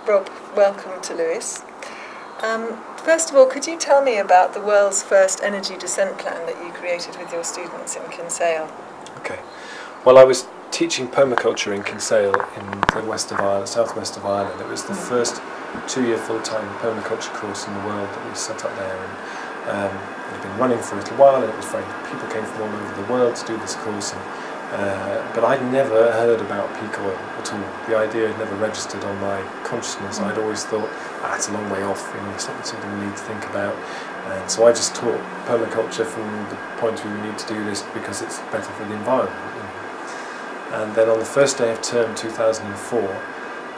Rob, welcome to Lewes. First of all, could you tell me about the world's first energy descent plan that you created with your students in Kinsale? Okay. Well, I was teaching permaculture in Kinsale in the west of Ireland, southwest of Ireland. It was the first 2-year full-time permaculture course in the world that we set up there, and it had been running for a little while, and it was people came from all over the world to do this course, but I'd never heard about peak oil at all. The idea had never registered on my consciousness. I'd always thought, it's a long way off, it's not something we need to think about. And so I just taught permaculture from the point of view we need to do this because it's better for the environment. And then on the first day of term 2004,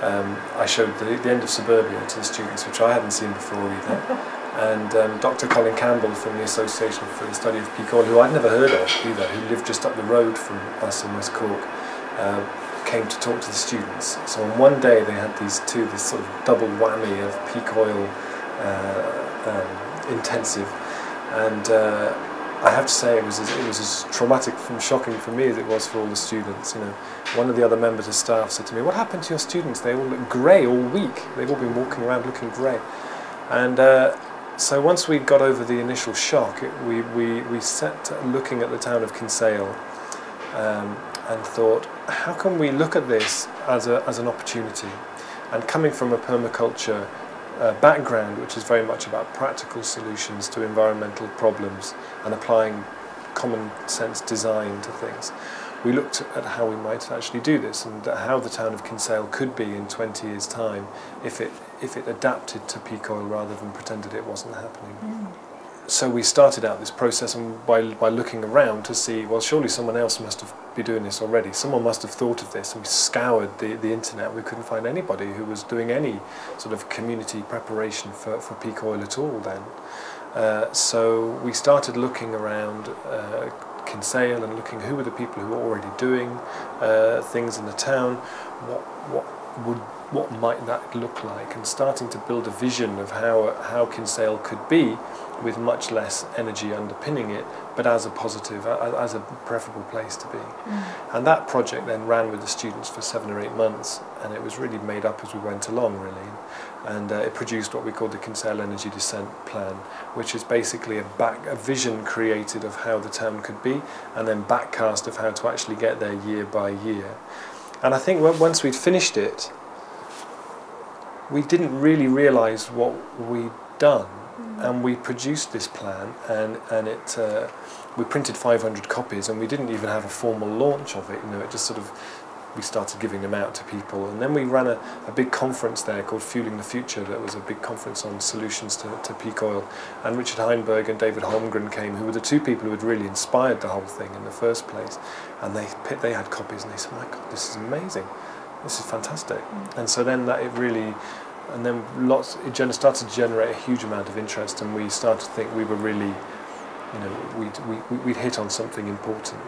I showed the end of suburbia to the students, which I hadn't seen before either. And Dr. Colin Campbell from the Association for the Study of Peak Oil, who I'd never heard of either, who lived just up the road from us in West Cork, came to talk to the students. So on one day they had this sort of double whammy of peak oil intensive, and I have to say it was as traumatic and shocking for me as it was for all the students. One of the other members of staff said to me, "What happened to your students? They all look grey all week. They've all been walking around looking grey." And so once we got over the initial shock, we set looking at the town of Kinsale and thought, how can we look at this as an opportunity? And coming from a permaculture background, which is very much about practical solutions to environmental problems and applying common sense design to things, we looked at how we might actually do this and how the town of Kinsale could be in 20 years' time if it adapted to peak oil rather than pretended it wasn't happening. So we started out this process by looking around to see, well, surely someone else must have been doing this already. Someone must have thought of this, and we scoured the internet. We couldn't find anybody who was doing any sort of community preparation for peak oil at all then. So we started looking around Kinsale and looking who were the people who were already doing things in the town, what might that look like, and starting to build a vision of how Kinsale could be with much less energy underpinning it, but as a positive, as a preferable place to be. And that project then ran with the students for 7 or 8 months, and it was really made up as we went along, really. And it produced what we call the Kinsale Energy Descent Plan, which is basically a vision created of how the town could be, and then backcast of how to actually get there year by year. And I think once we'd finished it, we didn't really realise what we'd done. And we produced this plan, and we printed 500 copies, and we didn't even have a formal launch of it. It just sort of, we started giving them out to people, and then we ran a big conference there called Fueling the Future. That was a big conference on solutions to peak oil, and Richard Heinberg and David Holmgren came, who were the two people who had really inspired the whole thing in the first place. And they had copies, and they said, "My God, this is amazing! This is fantastic!" And so then and then it started to generate a huge amount of interest, and we started to think we were really, we'd hit on something important.